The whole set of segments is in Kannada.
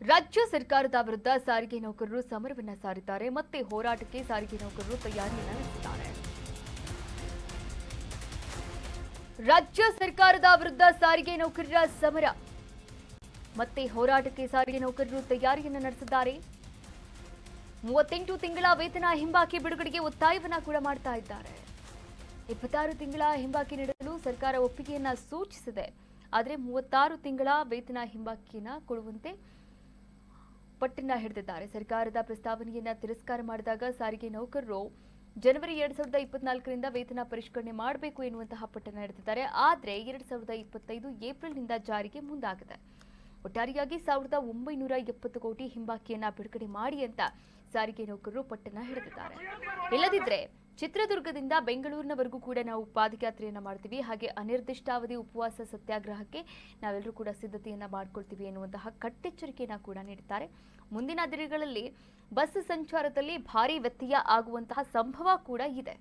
ರಾಜ್ಯ ಸರ್ಕಾರದ ವಿರುದ್ಧ ಸಾರಿಗೆ ನೌಕರರು ಸಮರವನ್ನ ಸಾರಿದ್ದಾರೆ. ಮತ್ತೆ ಹೋರಾಟಕ್ಕೆ ಸಾರಿಗೆ ನೌಕರರು ತಯಾರಿಯನ್ನ ನಡೆಸಿದ್ದಾರೆ. ರಾಜ್ಯ ಸರ್ಕಾರದ ವಿರುದ್ಧ ಸಾರಿಗೆ ನೌಕರರ ಸಮರ ಮತ್ತೆ ಹೋರಾಟಕ್ಕೆ ಸಾರಿಗೆ ನೌಕರರು ತಯಾರಿಯನ್ನ ನಡೆಸಿದ್ದಾರೆ. 38 ತಿಂಗಳ ವೇತನ ಹಿಂಬಾಕಿ ಬಿಡುಗಡೆಗೆ ಒತ್ತಾಯವನ್ನ ಕೂಡ ಮಾಡ್ತಾ ಇದ್ದಾರೆ. 26 ತಿಂಗಳ ಹಿಂಬಾಕಿ ನೀಡಲು ಸರ್ಕಾರ ಒಪ್ಪಿಗೆಯನ್ನ ಸೂಚಿಸಿದೆ. ಆದರೆ 36 ತಿಂಗಳ ವೇತನ ಹಿಂಬಾಕಿಯನ್ನ ಕೊಡುವಂತೆ ಪಟ್ಟನ್ನ ಹಿಡಿದಿದ್ದಾರೆ. ಸರ್ಕಾರದ ಪ್ರಸ್ತಾವನೆಯನ್ನ ತಿರಸ್ಕಾರ ಮಾಡಿದಾಗ ಸಾರಿಗೆ ನೌಕರರು ಜನವರಿ 2024ರಿಂದ ವೇತನ ಪರಿಷ್ಕರಣೆ ಮಾಡಬೇಕು ಎನ್ನುವಂತಹ ಪಟ್ಟನ್ನ ಹಿಡಿದಿದ್ದಾರೆ. ಆದರೆ 2025 ಏಪ್ರಿಲ್ನಿಂದ ಜಾರಿಗೆ ಮುಂದಾಗಿದೆ. ಒಟ್ಟಾರೆಯಾಗಿ 1970 ಕೋಟಿ ಹಿಂಬಾಕಿಯನ್ನ ಬಿಡುಗಡೆ ಮಾಡಿ ಅಂತ ಸಾರಿಗೆ ನೌಕರರು ಪಟ್ಟನ್ನ ಹಿಡಿದಿದ್ದಾರೆ. ಇಲ್ಲದಿದ್ರೆ ಚಿತ್ರದುರ್ಗದಿಂದ ಬೆಂಗಳೂರಿನವರೆಗೂ ಕೂಡ ನಾವು ಪಾದಯಾತ್ರೆಯನ್ನ ಮಾಡ್ತೀವಿ, ಹಾಗೆ ಅನಿರ್ದಿಷ್ಟಾವಧಿ ಉಪವಾಸ ಸತ್ಯಾಗ್ರಹಕ್ಕೆ ನಾವೆಲ್ಲರೂ ಕೂಡ ಸಿದ್ಧತೆಯನ್ನ ಮಾಡ್ಕೊಳ್ತೀವಿ ಎನ್ನುವಂತಹ ಕಟ್ಟೆಚ್ಚರಿಕೆಯನ್ನ ಕೂಡ ನೀಡಿದ್ದಾರೆ. ಮುಂದಿನ ದಿನಗಳಲ್ಲಿ ಬಸ್ ಸಂಚಾರದಲ್ಲಿ ಭಾರಿ ವ್ಯತ್ಯಯ ಆಗುವಂತಹ ಸಂಭವ ಕೂಡ ಇದೆ.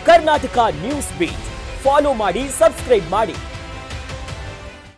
ಕರ್ನಾಟಕ ನ್ಯೂಸ್ ಬೀಟ್ ಫಾಲೋ ಮಾಡಿ, ಸಬ್ಸ್ಕ್ರೈಬ್ ಮಾಡಿ